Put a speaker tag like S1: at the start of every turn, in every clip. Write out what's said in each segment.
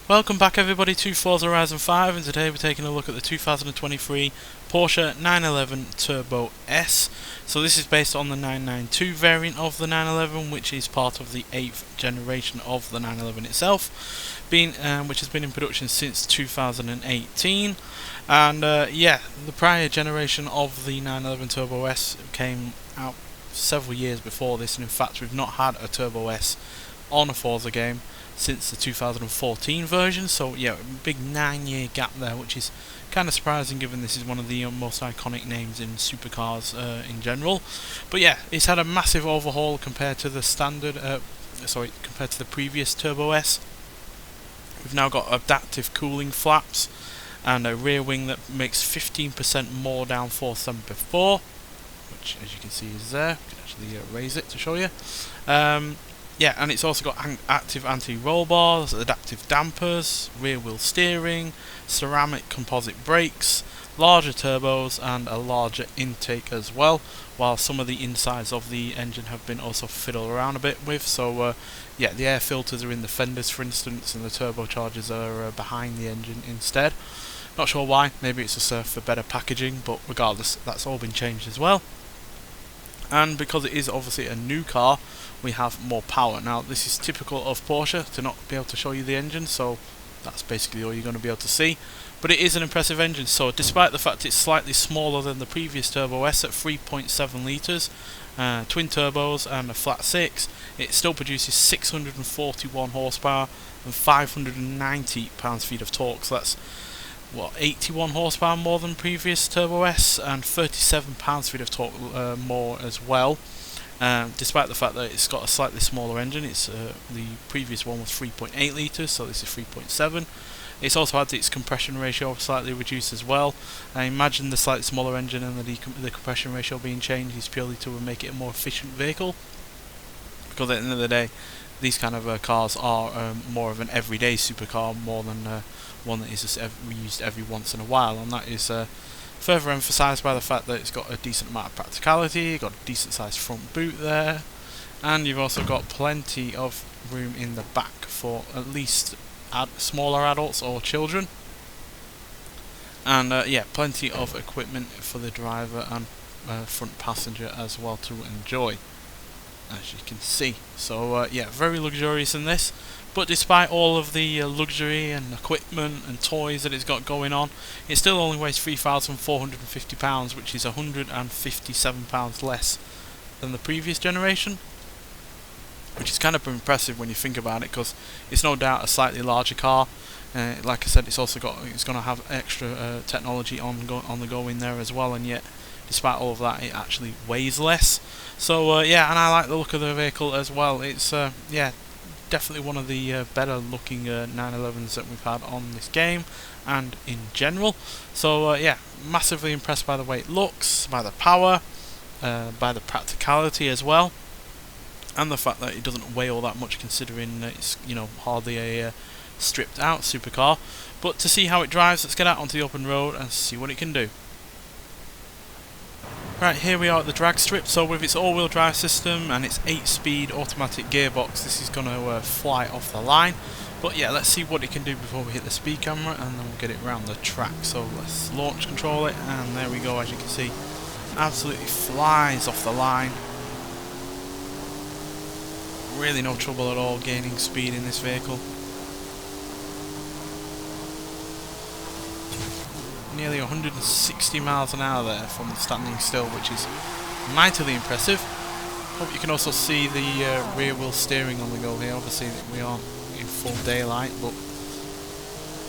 S1: Welcome back everybody to Forza Horizon 5, and today we're taking a look at the 2023 Porsche 911 Turbo S. So this is based on the 992 variant of the 911, which is part of the 8th generation of the 911 itself, which has been in production since 2018. And yeah, the prior generation of the 911 Turbo S came out several years before this, and in fact we've not had a Turbo S on a Forza game since the 2014 version, so yeah, big 9-year gap there, which is kind of surprising given this is one of the most iconic names in supercars in general. But yeah, it's had a massive overhaul compared to the compared to the previous Turbo S. We've now got adaptive cooling flaps and a rear wing that makes 15% more downforce than before, which as you can see is there. I can actually raise it to show you. Yeah, and it's also got active anti-roll bars, adaptive dampers, rear wheel steering, ceramic composite brakes, larger turbos and a larger intake as well, while some of the insides of the engine have been also fiddled around a bit with. So yeah, the air filters are in the fenders for instance, and the turbochargers are behind the engine instead. Not sure why, maybe it's just for better packaging, but regardless, that's all been changed as well. And because it is obviously a new car, we have more power. Now this is typical of Porsche to not be able to show you the engine, so that's basically all you're going to be able to see. But it is an impressive engine, so despite the fact it's slightly smaller than the previous Turbo S at 3.7 litres, twin turbos and a flat 6, it still produces 641 horsepower and 590 pounds-feet of torque. So that's 81 horsepower more than previous Turbo S and 37 pounds-feet of torque more as well. Despite the fact that it's got a slightly smaller engine, the previous one was 3.8 litres, so this is 3.7. It's also had its compression ratio slightly reduced as well. I imagine the slightly smaller engine and the compression ratio being changed is purely to make it a more efficient vehicle, because at the end of the day these kind of cars are more of an everyday supercar more than one that is just used every once in a while, and that is further emphasised by the fact that it's got a decent amount of practicality, got a decent sized front boot there, and you've also got plenty of room in the back for at least smaller adults or children, and yeah, plenty of equipment for the driver and front passenger as well to enjoy, as you can see. So yeah, very luxurious in this. But despite all of the luxury and equipment and toys that it's got going on, it still only weighs 3,450 pounds, which is 157 pounds less than the previous generation, which is kind of impressive when you think about it, because it's no doubt a slightly larger car. Like I said, it's going to have extra technology on the go in there as well, and yet despite all of that, it actually weighs less. So yeah, and I like the look of the vehicle as well. It's yeah, definitely one of the better looking 911s that we've had on this game and in general. So yeah, massively impressed by the way it looks, by the power, by the practicality as well, and the fact that it doesn't weigh all that much considering it's, you know, hardly a stripped out supercar. But to see how it drives, let's get out onto the open road and see what it can do. Right, here we are at the drag strip. So with its all-wheel drive system and its 8-speed automatic gearbox, this is going to fly off the line. But yeah, let's see what it can do before we hit the speed camera, and then we'll get it around the track. So let's launch control it, and there we go. As you can see, absolutely flies off the line. Really no trouble at all gaining speed in this vehicle. Nearly 160 miles an hour there from standing still, which is mightily impressive. Hope you can also see the rear wheel steering on the go here. Obviously we are in full daylight, but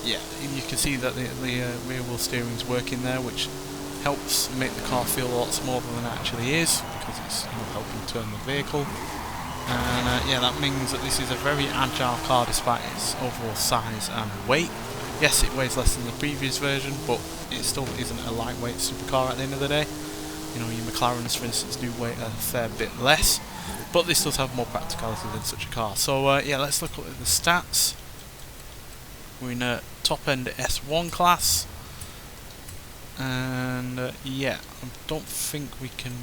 S1: yeah, you can see that the rear wheel steering is working there, which helps make the car feel a lot smaller than it actually is, because it's, you know, helping turn the vehicle. And yeah, that means that this is a very agile car despite its overall size and weight. Yes, it weighs less than the previous version, but it still isn't a lightweight supercar at the end of the day. You know, your McLarens, for instance, do weigh a fair bit less, but this does have more practicality than such a car. So yeah, let's look at the stats. We're in a top-end S1 class, and yeah, I don't think we can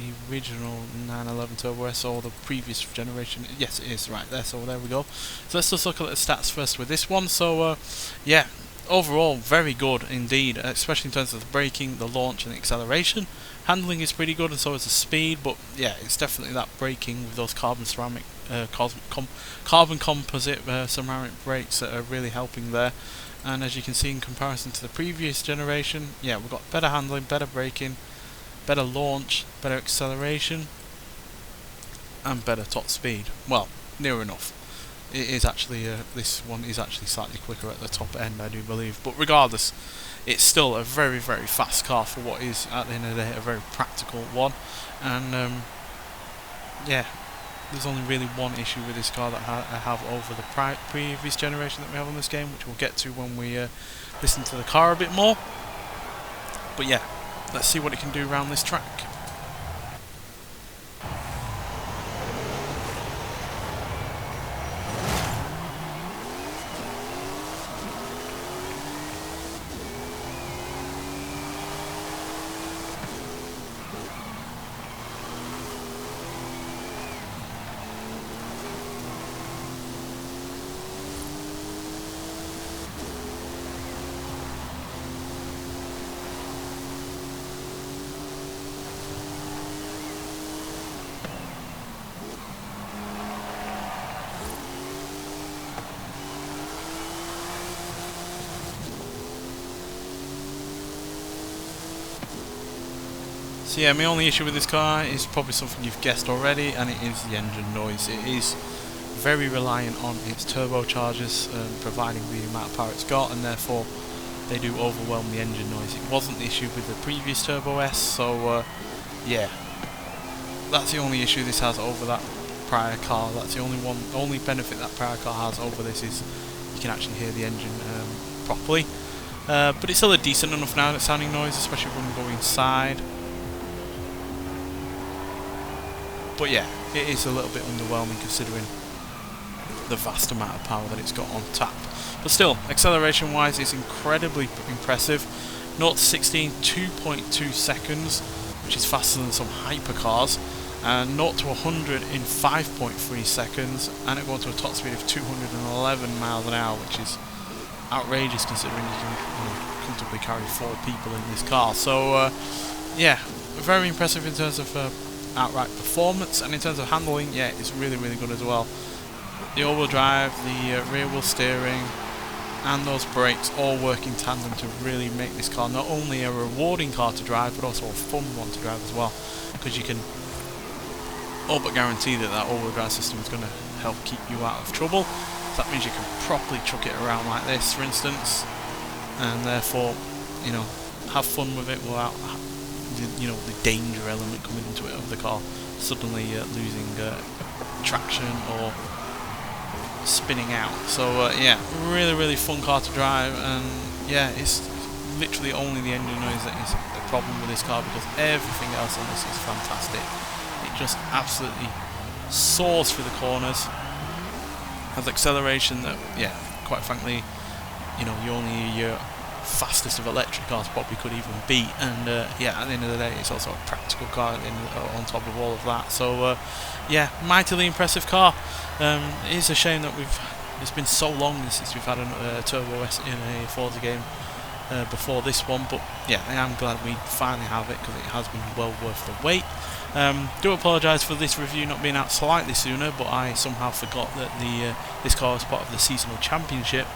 S1: the original 911 Turbo S or the previous generation. Yes, it is right there. So there we go. So let's just look at the stats first with this one. So yeah, overall very good indeed, especially in terms of the braking, the launch, and the acceleration. Handling is pretty good, and so is the speed. But yeah, it's definitely that braking with those carbon ceramic, carbon composite ceramic brakes that are really helping there. And as you can see, in comparison to the previous generation, yeah, we've got better handling, better braking, better launch, better acceleration, and better top speed. Well, near enough. It is actually this one is actually slightly quicker at the top end, I do believe. But regardless, it's still a very, very fast car for what is, at the end of the day, a very practical one. And yeah, there's only really one issue with this car that I have over the previous generation that we have on this game, which we'll get to when we listen to the car a bit more. But yeah, let's see what it can do around this track. So yeah, my only issue with this car is probably something you've guessed already, and it is the engine noise. It is very reliant on its turbochargers providing the amount of power it's got, and therefore they do overwhelm the engine noise. It wasn't the issue with the previous Turbo S, so yeah, that's the only issue this has over that prior car. That's the only benefit that prior car has over this is you can actually hear the engine properly. But it's still a decent enough sounding noise, especially when we go inside. But yeah, it is a little bit underwhelming considering the vast amount of power that it's got on tap. But still, acceleration wise, it's incredibly impressive. 0 to 16, 2.2 seconds, which is faster than some hypercars. And 0 to 100 in 5.3 seconds, and it goes to a top speed of 211 miles an hour, which is outrageous considering you can comfortably carry 4 people in this car. So yeah, very impressive in terms of outright performance, and in terms of handling, yeah, it's really, really good as well. The all-wheel drive, the rear-wheel steering, and those brakes all work in tandem to really make this car not only a rewarding car to drive, but also a fun one to drive as well, because you can all but guarantee that that all-wheel drive system is going to help keep you out of trouble. So that means you can properly chuck it around like this, for instance, and therefore, you know, have fun with it without, you know, the danger element coming into it of the car suddenly losing traction or spinning out. So yeah, really, really fun car to drive, and yeah, it's literally only the engine noise that is the problem with this car, because everything else on this is fantastic. It just absolutely soars through the corners, has acceleration that, yeah, quite frankly, you know, your fastest of electric cars probably could even beat. And yeah, at the end of the day, it's also a practical car on top of all of that. So yeah, mightily impressive car. It is a shame that it's been so long since we've had a Turbo S in a Forza game before this one, but yeah, I am glad we finally have it, because it has been well worth the wait. Do apologise for this review not being out slightly sooner, but I somehow forgot that this car was part of the seasonal championship,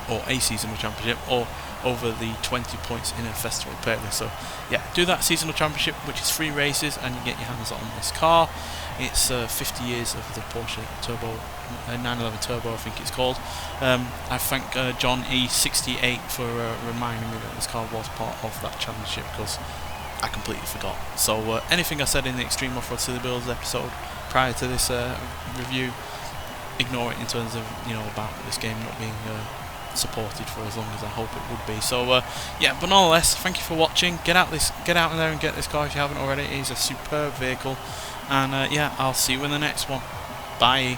S1: or a seasonal championship, or over the 20 points in a festival playlist. So yeah, do that seasonal championship, which is 3 races, and you get your hands on this car. It's 50 years of the Porsche Turbo 911 Turbo, I think it's called. I thank John E68 for reminding me that this car was part of that championship, because I completely forgot. So anything I said in the Extreme Off-Road Silly Builds episode prior to this review, ignore it in terms of, you know, about this game not being supported for as long as I hope it would be. So yeah, but nonetheless, thank you for watching. Get out in there and get this car if you haven't already. It is a superb vehicle, and yeah, I'll see you in the next one. Bye.